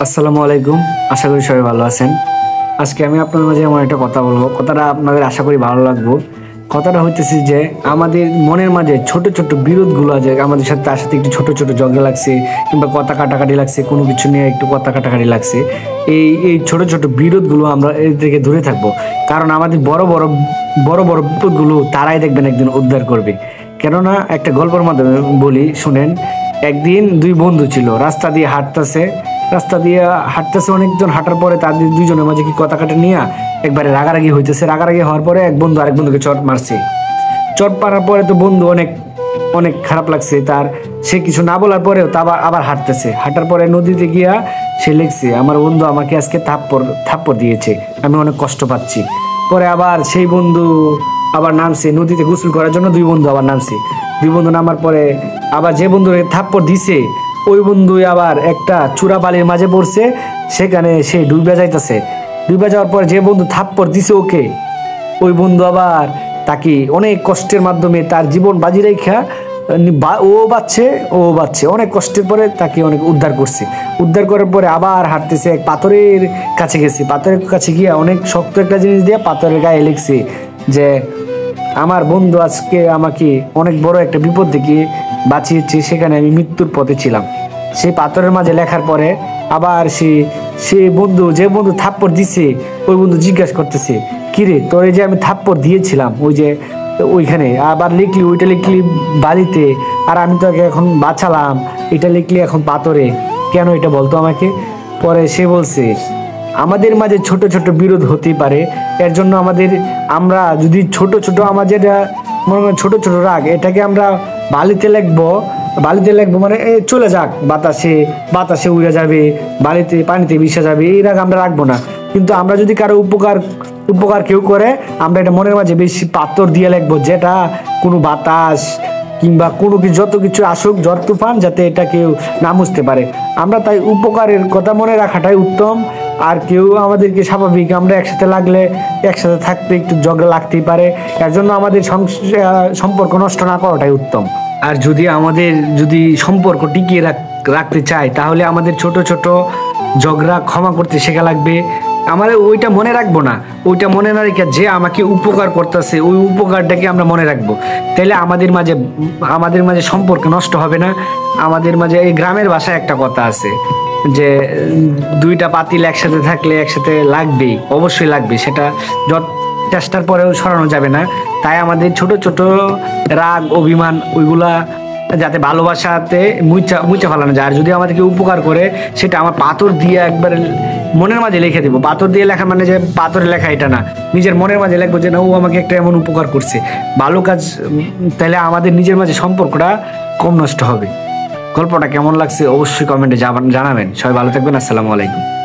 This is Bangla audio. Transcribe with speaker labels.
Speaker 1: আসসালামু আলাইকুম। আশা করি সবাই ভালো আছেন। আজকে আমি আপনাদের মাঝে এমন একটা কথা বলবো, কথাটা আপনাদের আশা করি ভালো লাগবো। কথাটা হইতেছে যে আমাদের মনের মাঝে ছোট ছোট বিরোধগুলো আছে, আমাদের সাথে তার সাথে একটু ছোট ছোট ঝগড়া লাগছে কিংবা কথা কাটাকাটি লাগছে, কোনো কিছু নিয়ে একটু কথা কাটাকাটি লাগছে। এই ছোট ছোট বিরোধগুলো আমরা এর থেকে দূরে থাকবো, কারণ আমাদের বড় বড় বড় বড় বিপদগুলো তারাই দেখবেন একদিন উদ্ধার করবে। কেননা একটা গল্পের মাধ্যমে বলি, শুনেন। একদিন দুই বন্ধু ছিল, রাস্তা দিয়ে হাঁটতেছে অনেকজন। হাঁটার পরে তাদের দুইজনের মাঝে কি কথা কাটা নিয়ে একবারে রাগারাগি হইতেছে। রাগারাগি হওয়ার পরে এক বন্ধু আরেক বন্ধুকে চট মারছে। চট মারার পরে তো বন্ধু অনেক অনেক খারাপ লাগছে তার। সে কিছু না বলার পরেও তা আবার আবার হাঁটতেছে। হাঁটার পরে নদীতে গিয়া সে লিখছে, আমার বন্ধু আমাকে আজকে থাপ্পড় দিয়েছে, আমি অনেক কষ্ট পাচ্ছি। পরে আবার সেই বন্ধু আবার নামছে নদীতে গোসল করার জন্য। দুই বন্ধু আবার নামছে। দুই বন্ধু নামার পরে আবার যে বন্ধু থাপ্পড় দিছে ওই বন্ধু আবার একটা চূড়া বালির মাঝে পড়ছে, সেখানে সে ডুবে যাইতেছে। ডুবে যাওয়ার পর যে বন্ধু থাপ্পড় দিছে ওকে, ওই বন্ধু আবার তাকে অনেক কষ্টের মাধ্যমে তার জীবন বাজি রেখা ও বাচ্ছে অনেক কষ্টের পরে তাকে অনেক উদ্ধার করছে। উদ্ধার করার পরে আবার হাঁটতেছে, এক পাথরের কাছে গেছে। পাথরের কাছে গিয়ে অনেক শক্ত একটা জিনিস দিয়ে পাথরের গায়ে লিখছে যে আমার বন্ধু আজকে আমাকে অনেক বড় একটা বিপদ থেকে বাঁচিয়েছে, সেখানে আমি মৃত্যুর পথে ছিলাম। সেই পাথরের মাঝে লেখার পরে আবার সে যে বন্ধু থাপ্পড় দিছে ওই বন্ধু জিজ্ঞাসা করতেছে, কিরে তোরে যে আমি থাপ্পড় দিয়েছিলাম ওইখানে আবার লিখলি, ওইটা লিখলি বালিতে, আর আমি তোকে এখন বাঁচালাম, এটা লিখলি এখন পাথরে, কেন এটা বলতো আমাকে। পরে সে বলছে, আমাদের মাঝে ছোট ছোট বিরোধ হতেই পারে, এর জন্য আমরা যদি ছোট ছোট আমাদের মনে হয় ছোট ছোট রাগ, এটাকে আমরা বালিতে লিখবো মানে চলে যাক, বাতাসে উড়ে যাবে, পানিতে মিশে যাবে, এই রাগ আমরা রাখবো না। কিন্তু আমরা যদি কারো উপকার কেউ করে, আমরা এটা মনের মাঝে বেশি পাথর দিয়ে লিখবো, যেটা কোনো বাতাস কিংবা কোনো কিছু, যত কিছু আসুক, ঝড় তুফান, যাতে এটা কেউ না বুঝতে পারে। আমরা তাই উপকারের কথা মনে রাখাটাই উত্তম। আর কেউ আমাদেরকে স্বাভাবিক, আমরা একসাথে লাগলে একসাথে থাকতে একটু ঝগড়া লাগতেই পারে, এর জন্য আমাদের সম্পর্ক নষ্ট না করাটাই উত্তম। আর যদি সম্পর্ক টিকিয়ে রাখতে চাই, তাহলে আমাদের ছোট ছোট ঝগড়া ক্ষমা করতে শেখা লাগবে। আমাদের ওইটা মনে রাখবো না, ওইটা মনে না রেখে যে আমাকে উপকার করতেছে ওই উপকারটাকে আমরা মনে রাখবো। তাহলে আমাদের মাঝে সম্পর্ক নষ্ট হবে না। আমাদের মাঝে এই গ্রামের ভাষায় একটা কথা আছে যে দুইটা পাতিল একসাথে থাকলে একসাথে লাগবেই, অবশ্যই লাগবে, সেটা যত চেষ্টার পরেও সরানো যাবে না। তাই আমাদের ছোট ছোট রাগ অভিমান ওইগুলা যাতে ভালোবাসাতে মুচা ফেলানো যায়। আর যদি আমাদেরকে উপকার করে, সেটা আমার পাথর দিয়ে একবার মনের মাঝে লিখে দেবো। পাথর দিয়ে লেখা মানে যে পাথরে লেখা এটা না, নিজের মনের মাঝে লিখবো যে না, ও আমাকে একটা এমন উপকার করছে, ভালো কাজ। তাহলে আমাদের নিজের মাঝে সম্পর্কটা কম নষ্ট হবে। গল্পটা কেমন লাগছে অবশ্যই কমেন্টে জানাবেন। সবাই ভালো থাকবেন। আসসালামু আলাইকুম।